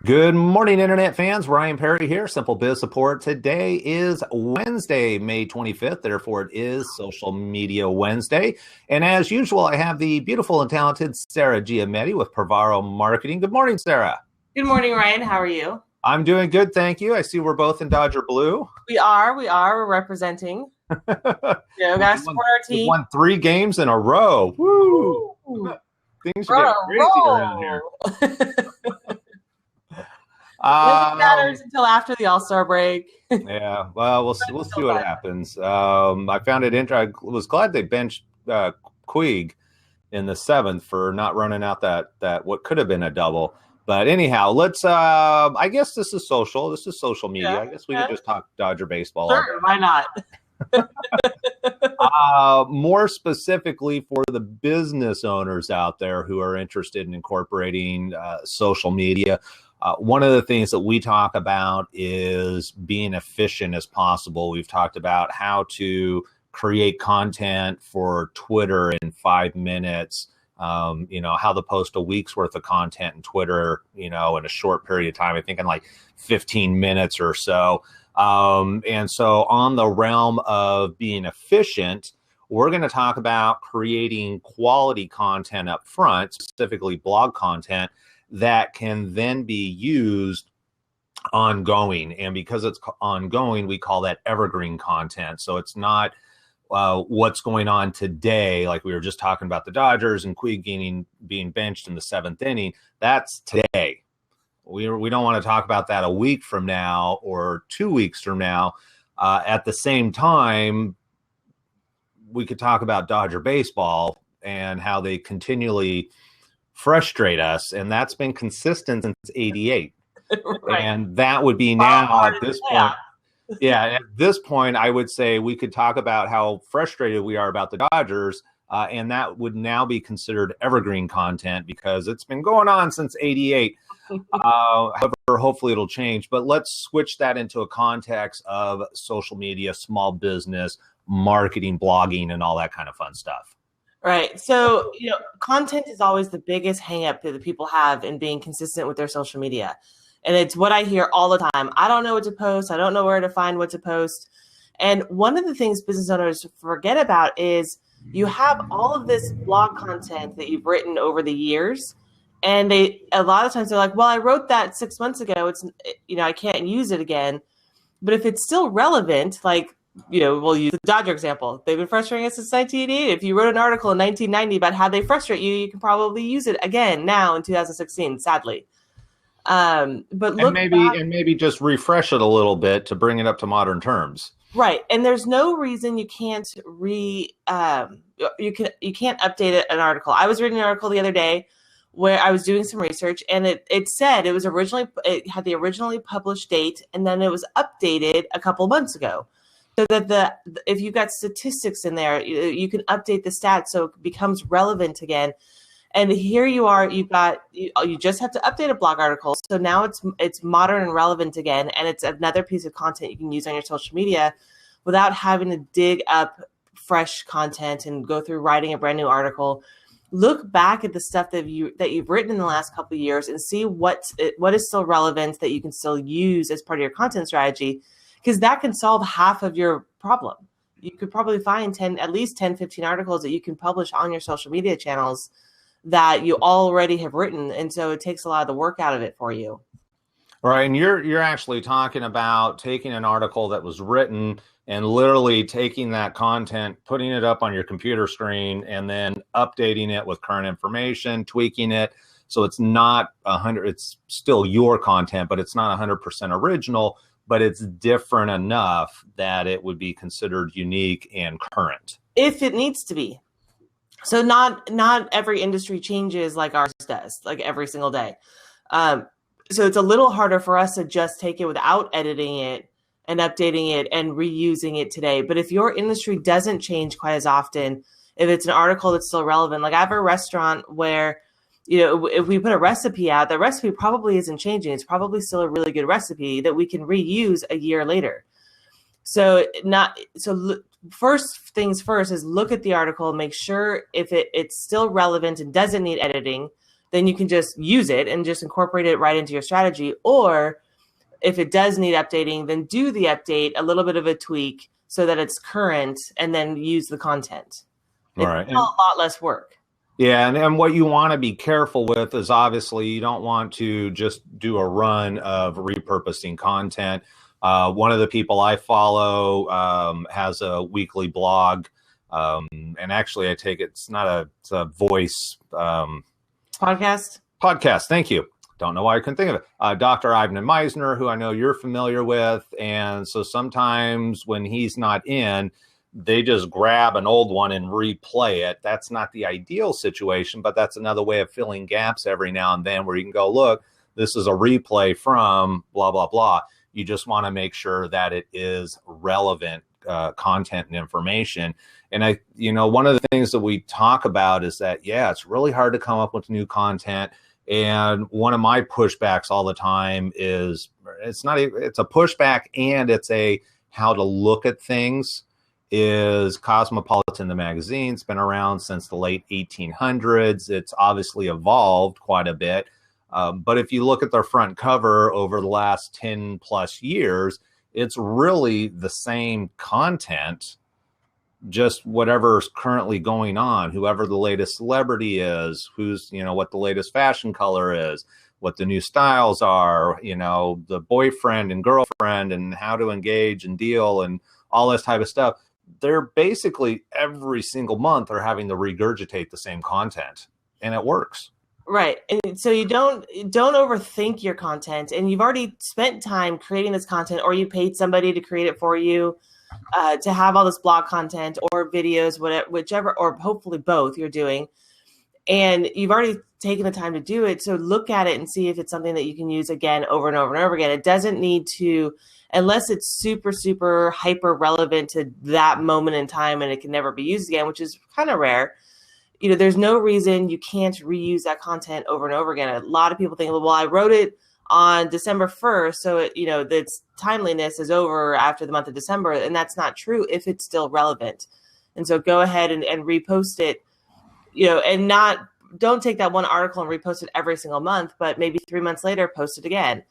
Good morning, Internet fans. Ryan Perry here, Simple Biz Support. Today is Wednesday, May 25th. Therefore, it is Social Media Wednesday. And as usual, I have the beautiful and talented Sarah Giametti with Pravaro Marketing. Good morning, Sarah. Good morning, Ryan. How are you? I'm doing good, thank you. I see we're both in Dodger Blue. We are. We're representing. Gotta support our team. We've won 3 games in a row. Woo! Things are getting crazy around here. Nothing matters until after the All-Star break. Yeah, well, we'll see what happens. I found it interesting. I was glad they benched Quig in the 7th for not running out that what could have been a double. But anyhow, let's. I guess this is social. This is social media. Yeah, I guess we could just talk Dodger baseball. Sure, why not? More specifically for the business owners out there who are interested in incorporating social media. One of the things that we talk about is being efficient as possible. We've talked about how to create content for Twitter in 5 minutes, how to post a week's worth of content in Twitter, in a short period of time, I think in like 15 minutes or so. And so on the realm of being efficient, we're going to talk about creating quality content up front, specifically blog content, that can then be used ongoing. And because it's ongoing, we call that evergreen content. So it's not what's going on today, like we were just talking about the Dodgers and Quig being benched in the 7th inning. That's today. We don't want to talk about that a week from now or 2 weeks from now. At the same time, we could talk about Dodger baseball and how they continually frustrate us, and that's been consistent since '88. Right. And that would be now at this point. Yeah, at this point, I would say we could talk about how frustrated we are about the Dodgers, and that would now be considered evergreen content because it's been going on since '88. However, hopefully it'll change. But let's switch that into a context of social media, small business, marketing, blogging, and all that kind of fun stuff. Right. So, content is always the biggest hang up that people have in being consistent with their social media. And it's what I hear all the time. I don't know what to post. I don't know where to find what to post. And one of the things business owners forget about is you have all of this blog content that you've written over the years. And a lot of times they're like, well, I wrote that 6 months ago. It's, I can't use it again. But if it's still relevant, like, we'll use the Dodger example. They've been frustrating us since 1988. If you wrote an article in 1990 about how they frustrate you, you can probably use it again now in 2016, sadly. But look maybe just refresh it a little bit to bring it up to modern terms. Right. And there's no reason you can't you can't update an article. I was reading an article the other day where I was doing some research, and it said it had the originally published date, and then it was updated a couple of months ago. So that if you've got statistics in there, you can update the stats so it becomes relevant again. And here you are, you just have to update a blog article. So now it's modern and relevant again, and it's another piece of content you can use on your social media without having to dig up fresh content and go through writing a brand new article. Look back at the stuff that you've written in the last couple of years and see what is still relevant that you can still use as part of your content strategy. Because that can solve half of your problem. You could probably find at least 10, 15 articles that you can publish on your social media channels that you already have written. And so it takes a lot of the work out of it for you. Right. And you're actually talking about taking an article that was written and literally taking that content, putting it up on your computer screen, and then updating it with current information, tweaking it. So it's not 100, it's still your content, but it's not 100% original. But it's different enough that it would be considered unique and current. If it needs to be. So not every industry changes like ours does, like every single day. So it's a little harder for us to just take it without editing it and updating it and reusing it today. But if your industry doesn't change quite as often, if it's an article that's still relevant, like I have a restaurant where if we put a recipe out, the recipe probably isn't changing. It's probably still a really good recipe that we can reuse a year later. First things first is look at the article, make sure if it's still relevant and doesn't need editing. then you can just use it and just incorporate it right into your strategy. Or if it does need updating, then do the update, a little bit of a tweak so that it's current, and then use the content. All It's right. a lot less work. Yeah, and what you want to be careful with is obviously you don't want to just do a run of repurposing content. One of the people I follow has a weekly blog, and actually I take it's a voice Podcast. Thank you. Don't know why I couldn't think of it. Dr. Ivan Meisner, who I know you're familiar with, and so sometimes when he's not in, they just grab an old one and replay it. That's not the ideal situation, but that's another way of filling gaps every now and then where you can go, look, this is a replay from blah, blah, blah. You just want to make sure that it is relevant content and information. And one of the things that we talk about is that, yeah, it's really hard to come up with new content. And one of my pushbacks all the time is it's a pushback and it's a how to look at things. Is Cosmopolitan, the magazine. It's been around since the late 1800s. It's obviously evolved quite a bit. But if you look at their front cover over the last 10 plus years, it's really the same content, just whatever's currently going on, whoever the latest celebrity is, who's, what the latest fashion color is, what the new styles are, the boyfriend and girlfriend and how to engage and deal and all this type of stuff. They're basically every single month are having to regurgitate the same content, and it works. Right. And so you don't overthink your content, and you've already spent time creating this content, or you paid somebody to create it for you, to have all this blog content or videos, whichever, or hopefully both you're doing. And you've already taken the time to do it. So look at it and see if it's something that you can use again, over and over and over again. It doesn't need to, unless it's super, super hyper relevant to that moment in time and it can never be used again, which is kind of rare. There's no reason you can't reuse that content over and over again. A lot of people think, well, I wrote it on December 1st, so its timeliness is over after the month of December. And that's not true if it's still relevant. And so go ahead and repost it, and don't take that one article and repost it every single month, but maybe 3 months later, post it again.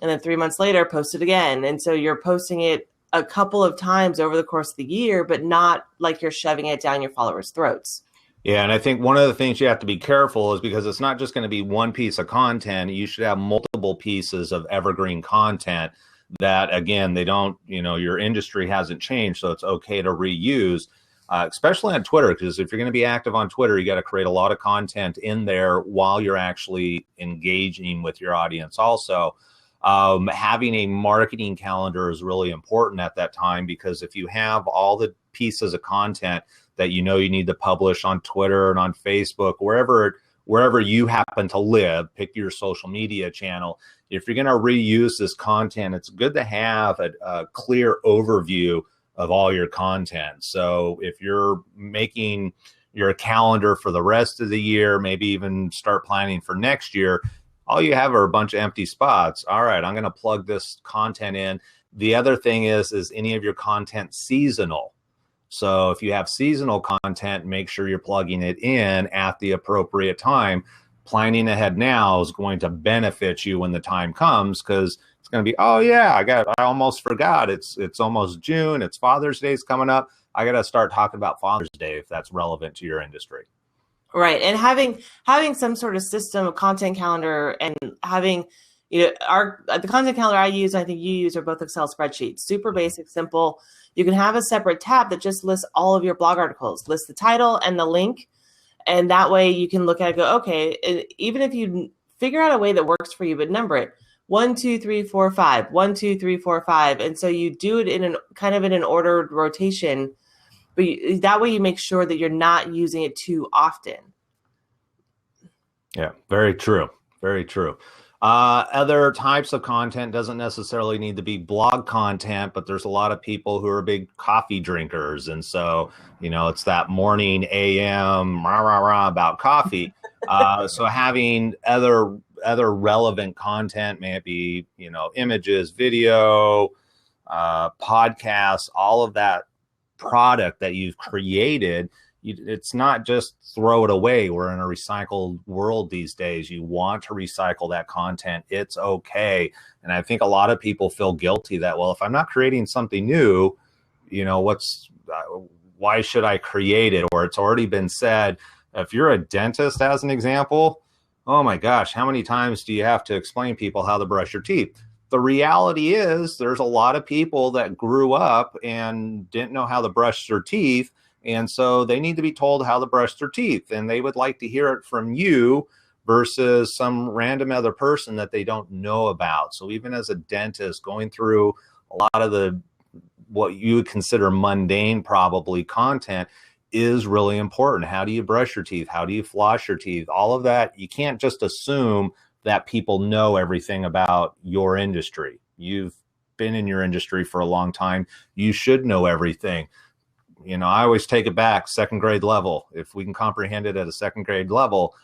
And then 3 months later, post it again. And so you're posting it a couple of times over the course of the year, but not like you're shoving it down your followers' throats. Yeah, and I think one of the things you have to be careful is because it's not just going to be one piece of content. You should have multiple pieces of evergreen content that, again, they don't, your industry hasn't changed, so it's okay to reuse, especially on Twitter, because if you're going to be active on Twitter, you got to create a lot of content in there while you're actually engaging with your audience also. Having a marketing calendar is really important at that time, because if you have all the pieces of content that you need to publish on Twitter and on Facebook, wherever you happen to live, pick your social media channel. If you're going to reuse this content, it's good to have a clear overview of all your content. So if you're making your calendar for the rest of the year, maybe even start planning for next year, all you have are a bunch of empty spots. All right, I'm going to plug this content in. The other thing is any of your content seasonal? So if you have seasonal content, make sure you're plugging it in at the appropriate time. Planning ahead now is going to benefit you when the time comes, because it's going to be, oh yeah, I almost forgot. It's almost June. It's Father's Day is coming up. I got to start talking about Father's Day if that's relevant to your industry. Right. And having some sort of system, a content calendar, and having, the content calendar I use, I think you use, are both Excel spreadsheets, super basic, simple. You can have a separate tab that just lists all of your blog articles, list the title and the link. And that way you can look at it and go, okay, even if you figure out a way that works for you, but number it 1, 2, 3, 4, 5, 1, 2, 3, 4, 5. And so you do it in an ordered rotation, but that way you make sure that you're not using it too often. Yeah, very true. Very true. Other types of content doesn't necessarily need to be blog content, but there's a lot of people who are big coffee drinkers. And so, it's that morning AM rah, rah, rah about coffee. So having other relevant content, may it be, images, video, podcasts, all of that product that you've created, it's not just throw it away. We're in a recycled world these days. You want to recycle that content. It's okay. And I think a lot of people feel guilty that, well, if I'm not creating something new, why should I create it? Or it's already been said. If you're a dentist, as an example, oh my gosh, how many times do you have to explain people how to brush your teeth? The reality is there's a lot of people that grew up and didn't know how to brush their teeth. And so they need to be told how to brush their teeth. And they would like to hear it from you versus some random other person that they don't know about. So even as a dentist, going through a lot of what you would consider mundane, probably, content is really important. How do you brush your teeth? How do you floss your teeth? All of that. You can't just assume that people know everything about your industry. You've been in your industry for a long time. You should know everything. I always take it back, second grade level. If we can comprehend it at a second grade level,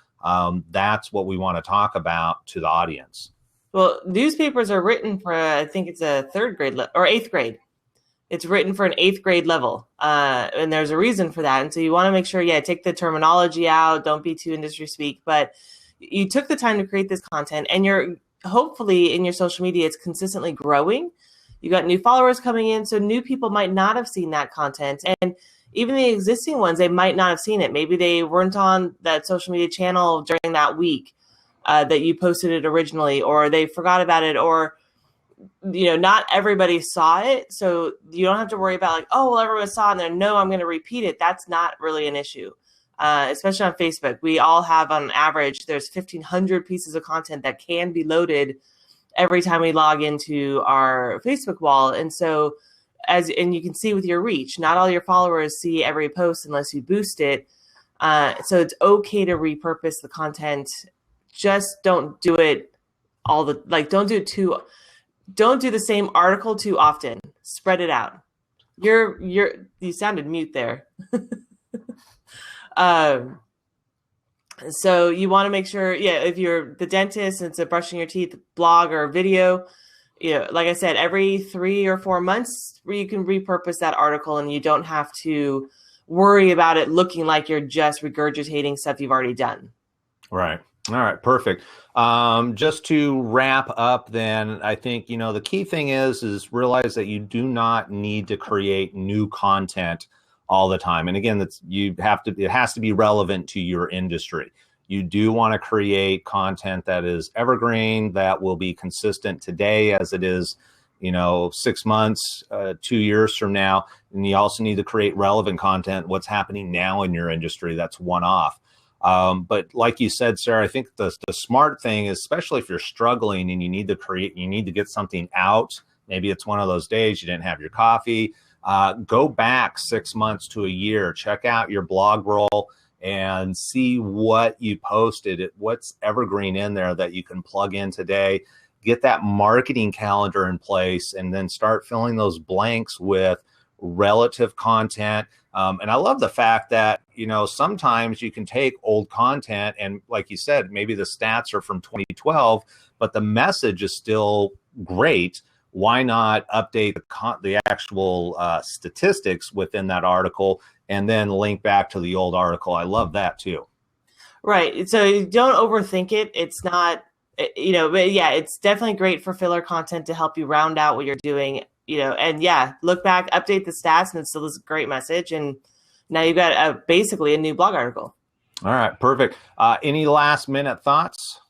that's what we want to talk about to the audience. Well, newspapers are written for, I think it's a third grade or eighth grade. It's written for an eighth grade level. And there's a reason for that. And so you want to make sure, take the terminology out. Don't be too industry speak. But you took the time to create this content, and you're hopefully in your social media, it's consistently growing. You got new followers coming in. So new people might not have seen that content. And even the existing ones, they might not have seen it. Maybe they weren't on that social media channel during that week that you posted it originally, or they forgot about it, or not everybody saw it. So you don't have to worry about everyone saw it and I'm going to repeat it. That's not really an issue, especially on Facebook. We all have, on average, there's 1,500 pieces of content that can be loaded every time we log into our Facebook wall. And so and you can see with your reach, not all your followers see every post unless you boost it. So it's okay to repurpose the content. Just don't do it don't do the same article too often. Spread it out. You sounded mute there. So you want to make sure, if you're the dentist and it's a brushing your teeth blog or video, like I said, every 3 or 4 months where you can repurpose that article, and you don't have to worry about it looking like you're just regurgitating stuff you've already done. Right. All right, perfect. Just to wrap up then, I think, the key thing is realize that you do not need to create new content all the time. And again, it has to be relevant to your industry. You do want to create content that is evergreen, that will be consistent today as it is, 6 months, 2 years from now. And you also need to create relevant content, what's happening now in your industry that's one-off. But like you said, Sarah, I think the smart thing is, especially if you're struggling and you need to get something out. Maybe it's one of those days you didn't have your coffee. Go back 6 months to a year, check out your blog roll and see what you posted, what's evergreen in there that you can plug in today. Get that marketing calendar in place, and then start filling those blanks with relative content. And I love the fact that, sometimes you can take old content and, like you said, maybe the stats are from 2012, but the message is still great. Why not update the actual statistics within that article and then link back to the old article? I love that too. Right. So don't overthink it. It's not, but it's definitely great for filler content to help you round out what you're doing. And look back, update the stats, and it still is a great message. And now you've got basically a new blog article. All right, perfect. Any last minute thoughts?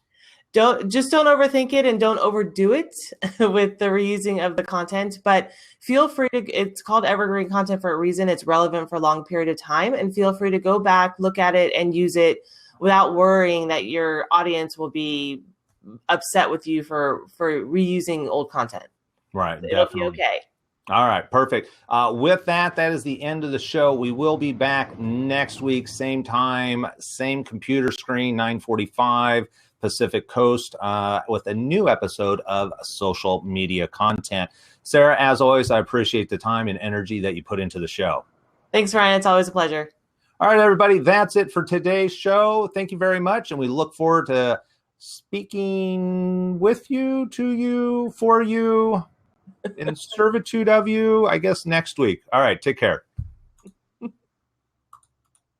Don't overthink it, and don't overdo it with the reusing of the content. But feel free it's called Evergreen Content for a reason. It's relevant for a long period of time, and feel free to go back, look at it, and use it without worrying that your audience will be upset with you for reusing old content. Right. It'll be okay. All right. Perfect. With that is the end of the show. We will be back next week, same time, same computer screen, 9:45 Pacific Coast, with a new episode of Social Media Content. Sarah, as always, I appreciate the time and energy that you put into the show. Thanks, Ryan. It's always a pleasure. All right, everybody. That's it for today's show. Thank you very much. And we look forward to speaking with you, to you, for you, in servitude of you, I guess, next week. All right. Take care.